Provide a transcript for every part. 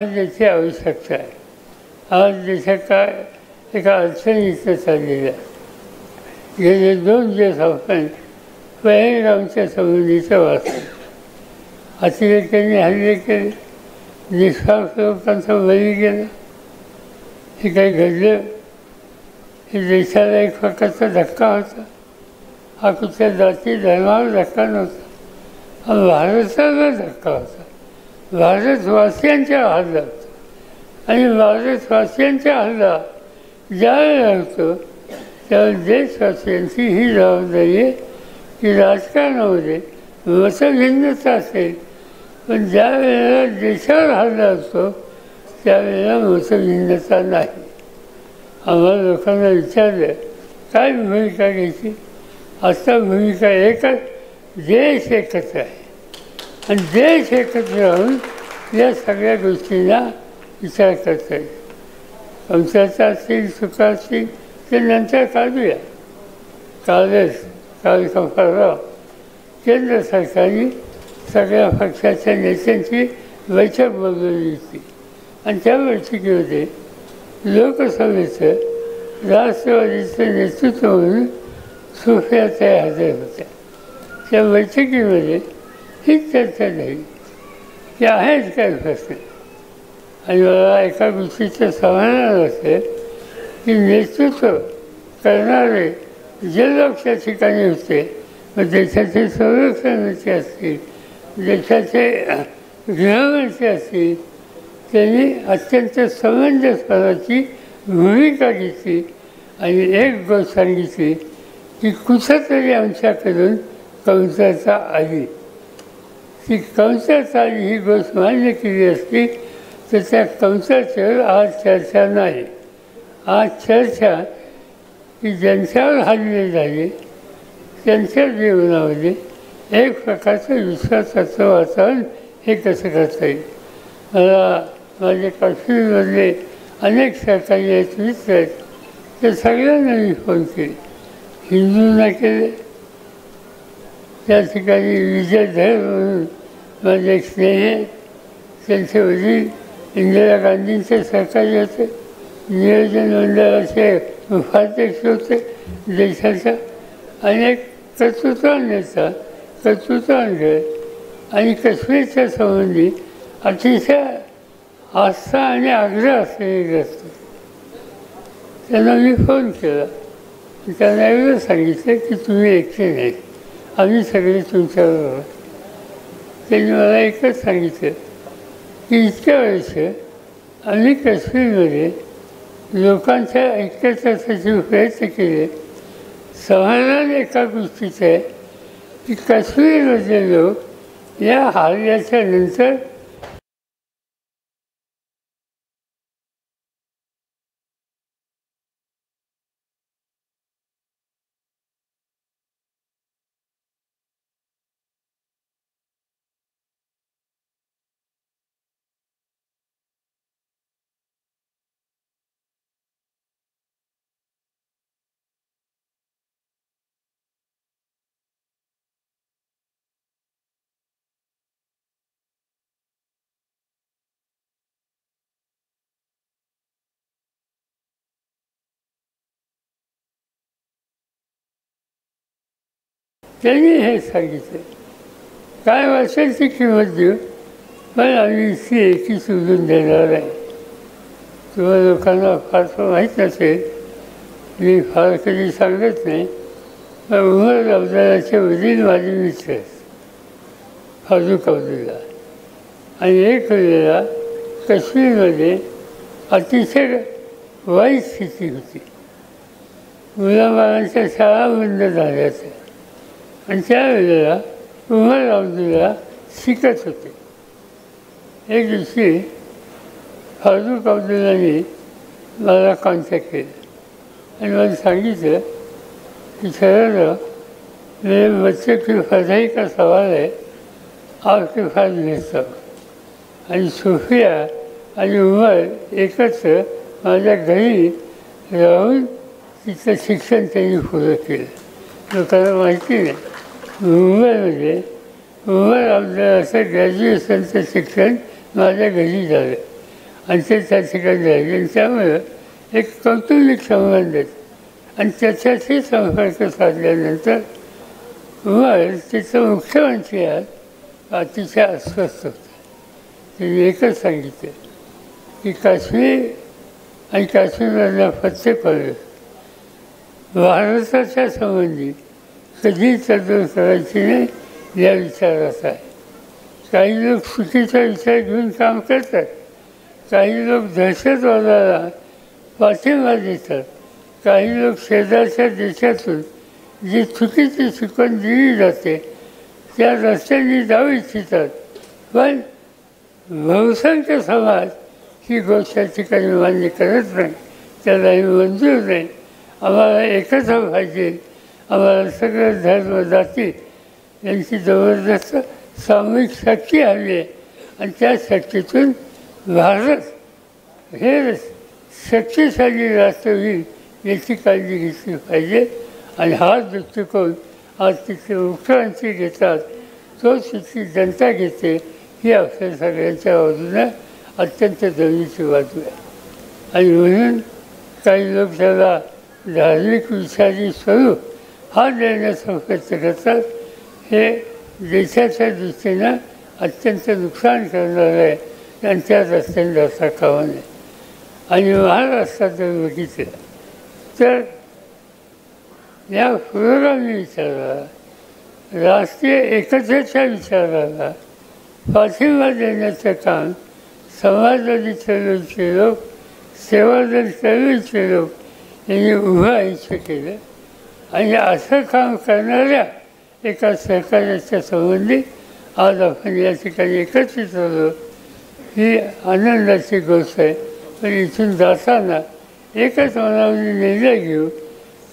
त्याची आवश्यकता आहे. आज देशात काय एका अडचणीचं चाललेलं आहे. गेले 2 दिवस आपण पहलगामच्या संबंधीचं वाचलं. अतिरेक्यांनी हल्ले केले, निष्पाप लोकांचा बळी गेला. हे काही घडलं हे देशाला एक प्रकारचा धक्का होता. हा कुठल्या जाती धर्मावर धक्का नव्हता, हा भारताला धक्का होता. भारतवासियांच्या हल्ला होता आणि भारतवासियांच्या हल्ला ज्यावेळेला होतो त्यावेळेस देशवासियांची ही जबाबदारी आहे की राजकारणामध्ये मतभिन्नता असेल, पण ज्या वेळेला देशावर हल्ला होतो त्यावेळेला मतभिन्नता नाही. आम्हाला लोकांना विचारलं काय भूमिका घ्यायची. आता भूमिका एकच, देश एकत्र आहे आणि देश एकत्र राहून या सगळ्या गोष्टींना विचार करता येईल. कंसाचा असतील, चुका असतील ते नंतर काढूया. काल परवा केंद्र सरकारने सगळ्या पक्षाच्या नेत्यांची बैठक बोलवली होती आणि त्या बैठकीमध्ये लोकसभेचं राष्ट्रवादीचं नेतृत्व म्हणून सुप्रियाताई हजर होत्या. त्या बैठकीमध्ये ही चर्चा झाली की आहेत काय प्रश्न. आणि मला एका गोष्टीचं समाधान असेल की नेतृत्व करणारे जे लोक त्या ठिकाणी होते, मग देशाचे संरक्षणमंत्री असतील, देशाचे गृहमंत्री असतील, त्यांनी अत्यंत समंजसपणाची भूमिका घेतली आणि एक गोष्ट सांगितली की कुठंतरी आमच्याकडून कंसाचा आली. ती कंसाचा आली ही गोष्ट मान्य केली असती तर त्या कंसाच्यावर आज चर्चा नाही. आज चर्चा की ज्यांच्यावर हल्ले झाले त्यांच्या जीवनामध्ये एक प्रकारचं विश्वासाचं वातावरण हे कसं करता येईल. मला माझे काश्मीरमधले अनेक सहकारी आहेत, मित्र आहेत, ते सगळ्यांना मी फोन केले. हिंदूंना केले. त्या ठिकाणी विजय धर म्हणून माझे एक स्नेही आहे, त्यांचे वडील इंदिरा गांधींचे सहकारी होते, नियोजन मंडळाचे उपाध्यक्ष होते देशाचा. अनेक कर्तृत्वान नेता, कर्तृत्वान घर आणि काश्मीरच्या संबंधी अतिशय आस्था आणि आग्रह असलेले ग्रस्त. त्यांना मी फोन केला. त्यांना एवढं सांगितलं की तुम्ही एकटे नाही, आम्ही सगळे तुमच्याबरोबर. त्यांनी मला एकच सांगितलं की इतक्या वर्ष आम्ही काश्मीरमध्ये लोकांच्या ऐक्यतेसाठी प्रयत्न केले. समाधान एका गोष्टीचं आहे की काश्मीरमधले लोक या हल्ल्याच्या नंतर त्यांनी हे सांगितलं काय वर्षाची किंमत देऊ, पण आम्ही इतकी एकी सोडून देणार आहे. तुम्हाला लोकांना फारसं माहीत नसेल, मी फार कधी सांगत नाही, पण उमर अब्दुल्लाचे वडील माझे मित्र आहेत, फारुख अब्दुल्ला. आणि एक वेळेला काश्मीरमध्ये अतिशय वाईट स्थिती होती. मुलाबाळांच्या शाळा बंद झाल्याच्या आणि त्यावेळेला उमर अब्दुल्ला शिकत होते. एक दिवशी फारुख अब्दुल्लाने मला कॉन्टॅक्ट केला आणि मला सांगितलं कि सर मेरे बच्चे की पढ़ाई का सवाल है, आपके पास भेजता हूँ. आणि सुफिया आणि उमर एकत्र माझ्या घरी राहून तिचं शिक्षण त्यांनी पुरं केलं. लोकांना माहिती नाही, मुंबईमध्ये उमर अब्दुल्लाचं ग्रॅज्युएशनचं शिक्षण माझ्या घरी झालं. आणि ते त्या ठिकाणी राहिले. आणि त्यामुळे एक कौटुंबिक संबंध आहेत. आणि त्याच्याशी संपर्क साधल्यानंतर उमर तिथं मुख्यमंत्री आहेत अतिशय अस्वस्थ होते. त्यांनी एकच सांगितलं की काश्मीर आणि काश्मीरमधला फत्ते पडले भारताच्या संबंधी कधी तडजोड करायची नाही या विचारात आहे. काही लोक चुकीचा विचार घेऊन काम करतात, काही लोक दहशतवादाला पाठिंबा देतात, काही लोक शेजारच्या देशातून जी चुकीची शिकवण दिली जाते त्या रस्त्यांनी जाऊ इच्छितात. पण बहुसंख्य समाज ही गोष्ट त्या ठिकाणी मान्य करत नाही, त्यालाही मंजूर नाही. आम्हाला एकत्र पाहिजे, आम्हाला सगळं धर्म जाती यांची जबरदस्त सामूहिक शक्ती हवी आहे. आणि त्या शक्तीतून भारत हे शक्तिशाली राष्ट्र होईल याची काळजी घेतली पाहिजे. आणि हा दृष्टिकोन आज तिथले मुख्यमंत्री घेतात, तोच तिथली जनता घेते, ही आपल्या सगळ्यांच्या बाजूने अत्यंत जवळची बाजू आहे. आणि म्हणून काही लोक त्याला धार्मिक विचारी स्वरूप हा देण्याचा प्रयत्न करतात. हे देशाच्या दृष्टीनं अत्यंत नुकसान करणार आहे आणि त्या रस्त्याने जाता कामा नये. आणि महाराष्ट्रात जर बघितलं तर या पुरोगामी विचाराला, राष्ट्रीय एकतेच्या विचाराला पाठिंबा देण्याचं काम समाजवादी चळवळीचे लोक, सेवादल चळवळीचे लोक यांनी उभं आयुष्य केलं. आणि असं काम करणाऱ्या एका सहकार्याच्या संबंधी आज आपण या ठिकाणी एकत्रित होतो, ही आनंदाची गोष्ट आहे. पण इथून जाताना एकच मनाने निर्णय घेऊ,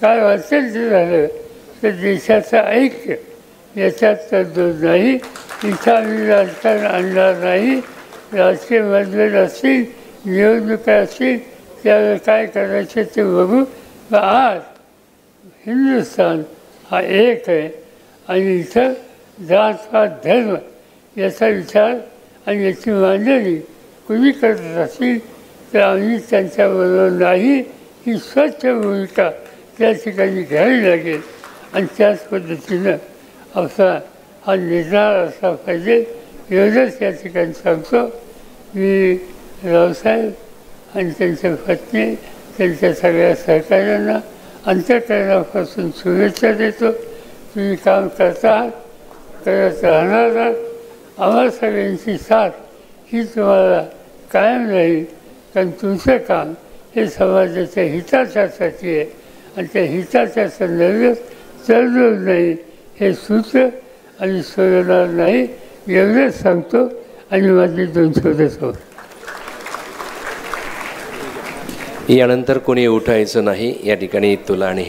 काय वाटेल ते झालं तर देशाचं ऐक्य याच्यात तडजोड नाही. इथं आम्ही राजकारण आणणार नाही. राजकीय मतभेद असतील, निवडणुका असतील, त्यावेळेस काय करायचं ते बघू. पण आज हिंदुस्थान हा एक आहे आणि इथं जातपात धर्म याचा विचार आणि याची मांडणी कुणी करत असतील तर आम्ही त्यांच्याबरोबर नाही. ही स्वच्छ भूमिका त्या ठिकाणी घ्यावी लागेल आणि त्याच पद्धतीनं आपला हा निर्धार असला पाहिजे. एवढंच या ठिकाणी सांगतो. मी रावसाहेब आणि त्यांच्या पत्नी, त्यांच्या सगळ्या सहकार्यांना अंतःकरणापासून शुभेच्छा देतो. तुम्ही काम करता आहात, करत राहणार आहात. आम्हा सगळ्यांची साथ ही तुम्हाला कायम राहील. कारण तुमचं काम हे समाजाच्या हिताच्यासाठी आहे आणि त्या हिताच्या संदर्भात तडजोड नाही हे सूत्र आणि सोडणार नाही एवढंच सांगतो. आणि माझे 2 शब्द सोड. यानंतर कोणी उठायचं नाही. या ठिकाणी तुला आणि